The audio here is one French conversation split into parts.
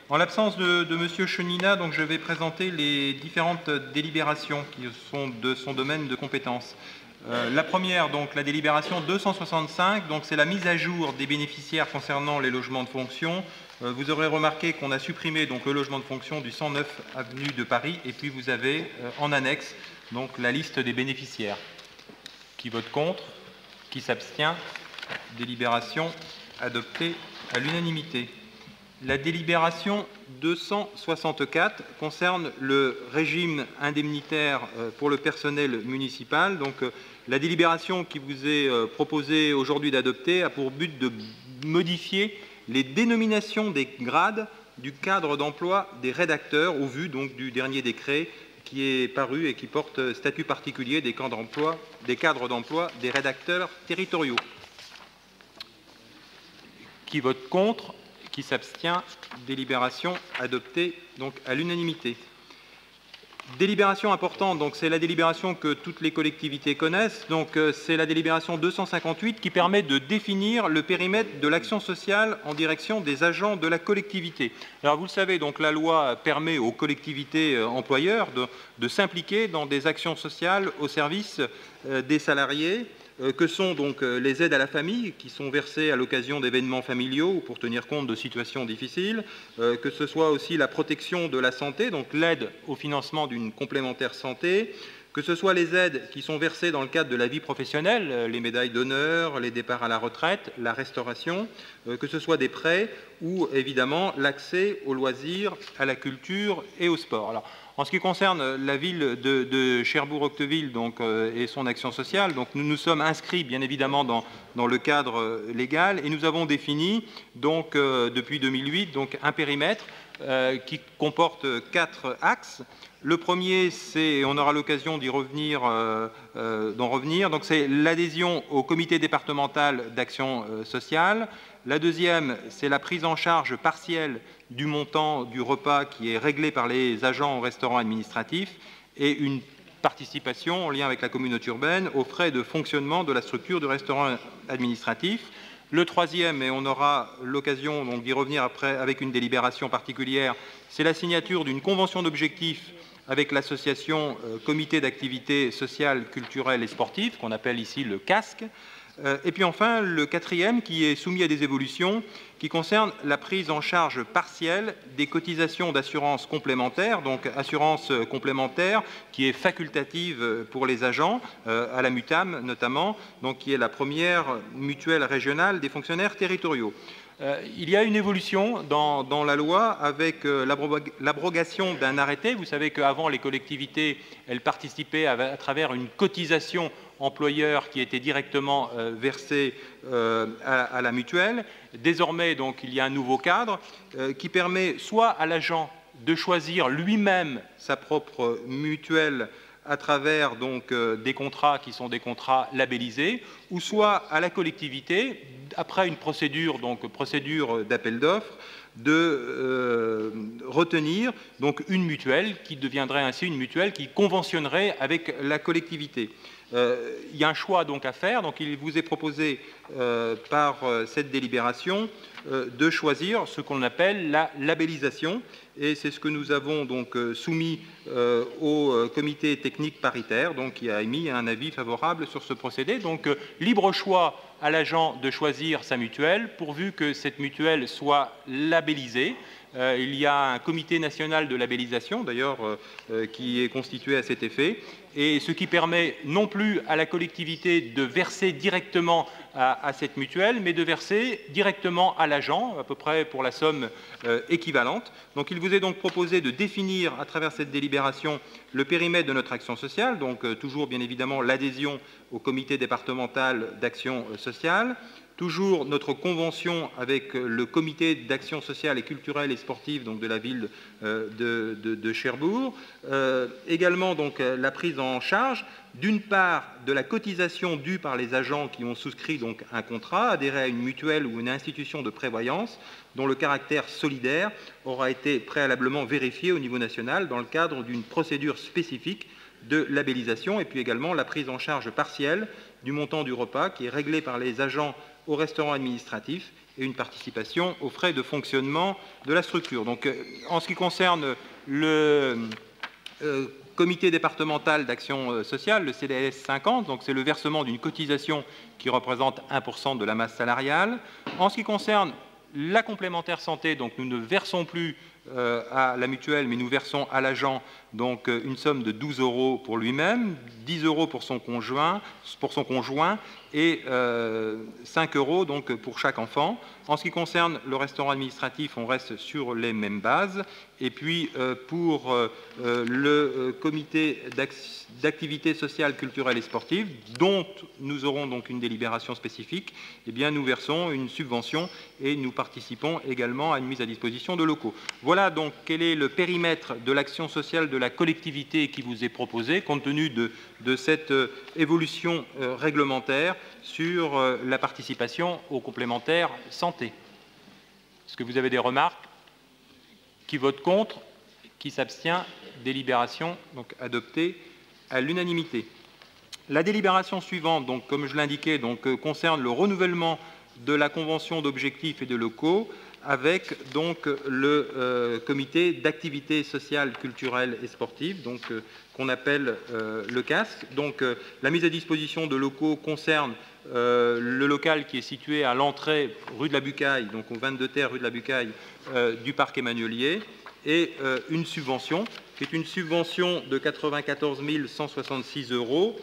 En l'absence de Monsieur Chenina, donc je vais présenter les différentes délibérations qui sont de son domaine de compétence. La première, donc la délibération 265, donc c'est la mise à jour des bénéficiaires concernant les logements de fonction. Vous aurez remarqué qu'on a supprimé donc le logement de fonction du 109 avenue de Paris, et puis vous avez en annexe donc la liste des bénéficiaires. Qui vote contre? Qui s'abstient? Délibération adoptée à l'unanimité. La délibération 264 concerne le régime indemnitaire pour le personnel municipal. Donc, la délibération qui vous est proposée aujourd'hui d'adopter a pour but de modifier les dénominations des grades du cadre d'emploi des rédacteurs au vu donc du dernier décret qui est paru et qui porte statut particulier des cadres d'emploi des rédacteurs territoriaux. Qui vote contre? Qui s'abstient? Délibération adoptée donc à l'unanimité. Délibération importante, donc c'est la délibération que toutes les collectivités connaissent. Donc c'est la délibération 258 qui permet de définir le périmètre de l'action sociale en direction des agents de la collectivité. Alors vous le savez, donc la loi permet aux collectivités employeurs de s'impliquer dans des actions sociales au service des salariés, que sont donc les aides à la famille qui sont versées à l'occasion d'événements familiaux ou pour tenir compte de situations difficiles, que ce soit aussi la protection de la santé, donc l'aide au financement d'une complémentaire santé, que ce soit les aides qui sont versées dans le cadre de la vie professionnelle, les médailles d'honneur, les départs à la retraite, la restauration, que ce soit des prêts ou évidemment l'accès aux loisirs, à la culture et au sport. Alors, en ce qui concerne la ville de Cherbourg-Octeville et son action sociale, donc nous nous sommes inscrits bien évidemment dans le cadre légal et nous avons défini donc, depuis 2008 donc, un périmètre qui comporte 4 axes. Le premier, c'est, on aura l'occasion d'en revenir, donc c'est l'adhésion au comité départemental d'action sociale. La deuxième, c'est la prise en charge partielle du montant du repas qui est réglé par les agents au restaurant administratif et une participation en lien avec la communauté urbaine aux frais de fonctionnement de la structure du restaurant administratif. Le troisième, et on aura l'occasion d'y revenir après avec une délibération particulière, c'est la signature d'une convention d'objectifs avec l'association Comité d'activités sociales, culturelles et sportives, qu'on appelle ici le CASC. Et puis enfin, le quatrième, qui est soumis à des évolutions, qui concerne la prise en charge partielle des cotisations d'assurance complémentaire, donc assurance complémentaire qui est facultative pour les agents, à la MUTAM notamment, donc qui est la première mutuelle régionale des fonctionnaires territoriaux. Il y a une évolution dans la loi avec l'abrogation d'un arrêté. Vous savez qu'avant, les collectivités, elles participaient à travers une cotisation employeur qui était directement versée à la mutuelle. Désormais, donc, il y a un nouveau cadre qui permet soit à l'agent de choisir lui-même sa propre mutuelle à travers donc, des contrats qui sont des contrats labellisés, ou soit à la collectivité, après une procédure d'appel d'offres, de retenir donc, une mutuelle qui deviendrait ainsi une mutuelle qui conventionnerait avec la collectivité. Il y a un choix donc à faire, donc il vous est proposé par cette délibération de choisir ce qu'on appelle la labellisation, et c'est ce que nous avons donc soumis au comité technique paritaire, donc qui a émis un avis favorable sur ce procédé. Donc libre choix à l'agent de choisir sa mutuelle, pourvu que cette mutuelle soit labellisée. Il y a un comité national de labellisation, d'ailleurs, qui est constitué à cet effet, et ce qui permet non plus à la collectivité de verser directement à cette mutuelle, mais de verser directement à l'agent, à peu près pour la somme équivalente. Donc il vous est donc proposé de définir à travers cette délibération le périmètre de notre action sociale, donc toujours bien évidemment l'adhésion au comité départemental d'action sociale, toujours notre convention avec le comité d'action sociale et culturelle et sportive donc, de la ville de Cherbourg. Également donc, la prise en charge d'une part de la cotisation due par les agents qui ont souscrit donc, un contrat, adhéré à une mutuelle ou une institution de prévoyance dont le caractère solidaire aura été préalablement vérifié au niveau national dans le cadre d'une procédure spécifique de labellisation, et puis également la prise en charge partielle du montant du repas qui est réglé par les agents au restaurant administratif et une participation aux frais de fonctionnement de la structure. Donc, en ce qui concerne le comité départemental d'action sociale, le CDS 50, donc c'est le versement d'une cotisation qui représente 1% de la masse salariale. En ce qui concerne la complémentaire santé, donc nous ne versons plus à la mutuelle, mais nous versons à l'agent donc une somme de 12 € pour lui-même, 10 € pour son conjoint et 5 € donc pour chaque enfant. En ce qui concerne le restaurant administratif, on reste sur les mêmes bases. Et puis pour le comité d'activité sociale, culturelle et sportive, dont nous aurons donc une délibération spécifique, eh bien nous versons une subvention et nous participons également à une mise à disposition de locaux. Voilà donc quel est le périmètre de l'action sociale de la collectivité qui vous est proposé, compte tenu de cette évolution réglementaire sur la participation aux complémentaires santé. Est-ce que vous avez des remarques? Qui vote contre? Qui s'abstient? Délibération donc adoptée à l'unanimité. La délibération suivante, donc, comme je l'indiquais, concerne le renouvellement de la convention d'objectifs et de locaux avec donc le comité d'activité sociale, culturelle et sportive, donc qu'on appelle le CASC. Donc la mise à disposition de locaux concerne le local qui est situé à l'entrée rue de la Bucaille, donc au 22 terre rue de la Bucaille du parc Emmanuelier, et une subvention qui est une subvention de 94 166 €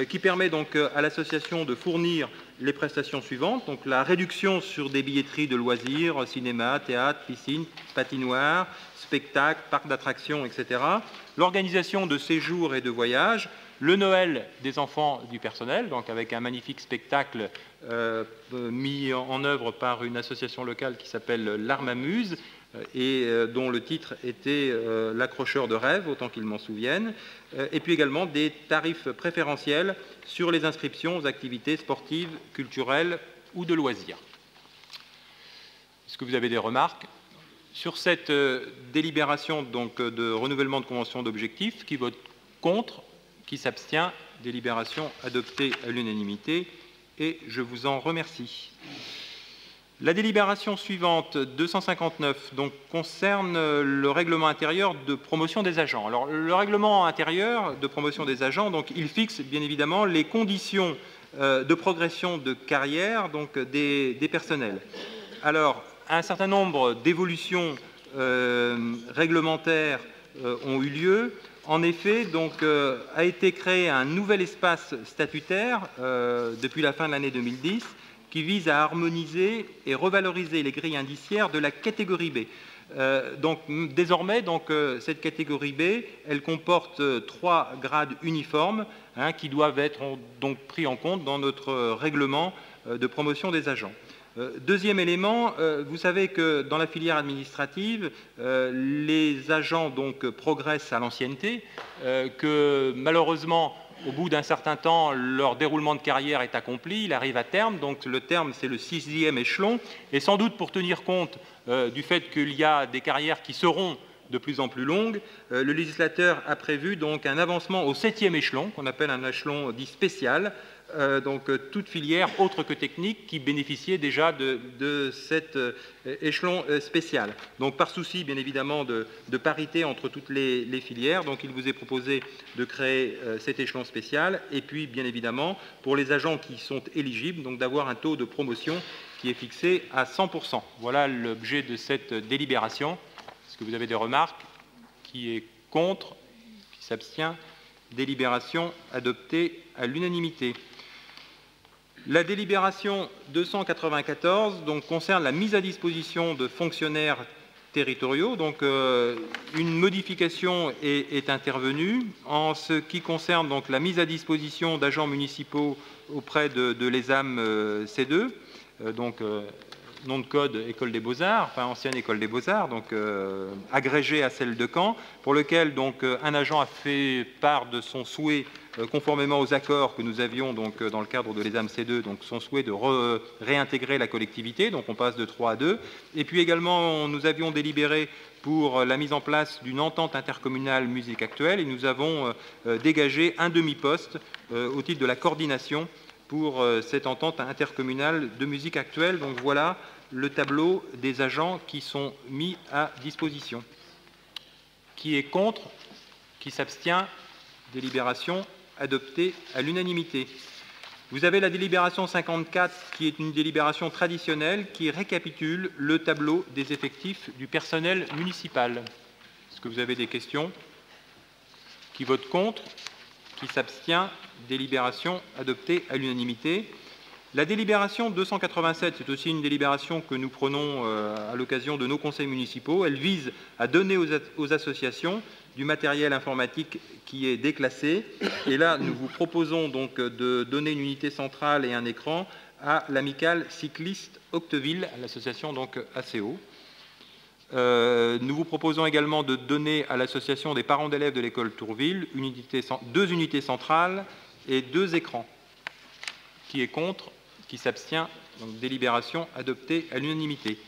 qui permet donc à l'association de fournir les prestations suivantes, donc la réduction sur des billetteries de loisirs, cinéma, théâtre, piscine, patinoire, spectacle, parc d'attractions, etc., l'organisation de séjours et de voyages, le Noël des enfants du personnel, donc avec un magnifique spectacle mis en œuvre par une association locale qui s'appelle l'Armamuse, et dont le titre était l'accrocheur de rêve, autant qu'ils m'en souviennent, et puis également des tarifs préférentiels sur les inscriptions aux activités sportives, culturelles ou de loisirs. Est-ce que vous avez des remarques sur cette délibération donc, de renouvellement de convention d'objectifs? Qui vote contre? Qui s'abstient? Délibération adoptée à l'unanimité et je vous en remercie. La délibération suivante, 259, donc, concerne le règlement intérieur de promotion des agents. Alors, le règlement intérieur de promotion des agents, donc, il fixe bien évidemment les conditions de progression de carrière donc, des personnels. Alors, un certain nombre d'évolutions réglementaires ont eu lieu. En effet, donc, a été créé un nouvel espace statutaire depuis la fin de l'année 2010 qui vise à harmoniser et revaloriser les grilles indiciaires de la catégorie B. Désormais, cette catégorie B, elle comporte 3 grades uniformes qui doivent être donc pris en compte dans notre règlement de promotion des agents. Deuxième élément, vous savez que dans la filière administrative, les agents donc, progressent à l'ancienneté, que malheureusement, au bout d'un certain temps, leur déroulement de carrière est accompli, il arrive à terme, donc le terme c'est le 6e échelon, et sans doute pour tenir compte du fait qu'il y a des carrières qui seront de plus en plus longues, le législateur a prévu donc un avancement au 7e échelon, qu'on appelle un échelon dit spécial, donc toute filière autre que technique qui bénéficiait déjà de cet échelon spécial. Donc par souci bien évidemment de parité entre toutes les filières, donc il vous est proposé de créer cet échelon spécial et puis bien évidemment pour les agents qui sont éligibles, donc d'avoir un taux de promotion qui est fixé à 100%. Voilà l'objet de cette délibération. Est-ce que vous avez des remarques? Qui est contre? Qui s'abstient? Délibération adoptée à l'unanimité. La délibération 294 donc, concerne la mise à disposition de fonctionnaires territoriaux. Donc, une modification est intervenue en ce qui concerne donc, la mise à disposition d'agents municipaux auprès de l'ESAM C2, nom de code École des Beaux-Arts, enfin ancienne École des Beaux-Arts, donc agrégée à celle de Caen, pour lequel donc, un agent a fait part de son souhait, conformément aux accords que nous avions donc, dans le cadre de l'ESAM C2, donc son souhait de réintégrer la collectivité, donc on passe de 3 à 2. Et puis également, nous avions délibéré pour la mise en place d'une entente intercommunale musique actuelle et nous avons dégagé un demi-poste au titre de la coordination pour cette entente intercommunale de musique actuelle. Donc voilà le tableau des agents qui sont mis à disposition. Qui est contre? Qui s'abstient? Délibération adoptée à l'unanimité. Vous avez la délibération 54, qui est une délibération traditionnelle, qui récapitule le tableau des effectifs du personnel municipal. Est-ce que vous avez des questions? Qui vote contre? Qui s'abstient? Délibération adoptée à l'unanimité. La délibération 287, c'est aussi une délibération que nous prenons à l'occasion de nos conseils municipaux. Elle vise à donner aux associations du matériel informatique qui est déclassé. Et là, nous vous proposons donc de donner une unité centrale et un écran à l'amicale cycliste Octeville, à l'association donc ACO. Nous vous proposons également de donner à l'association des parents d'élèves de l'école Tourville 2 unités centrales et 2 écrans. Qui est contre? Qui s'abstient? Donc délibération adoptée à l'unanimité.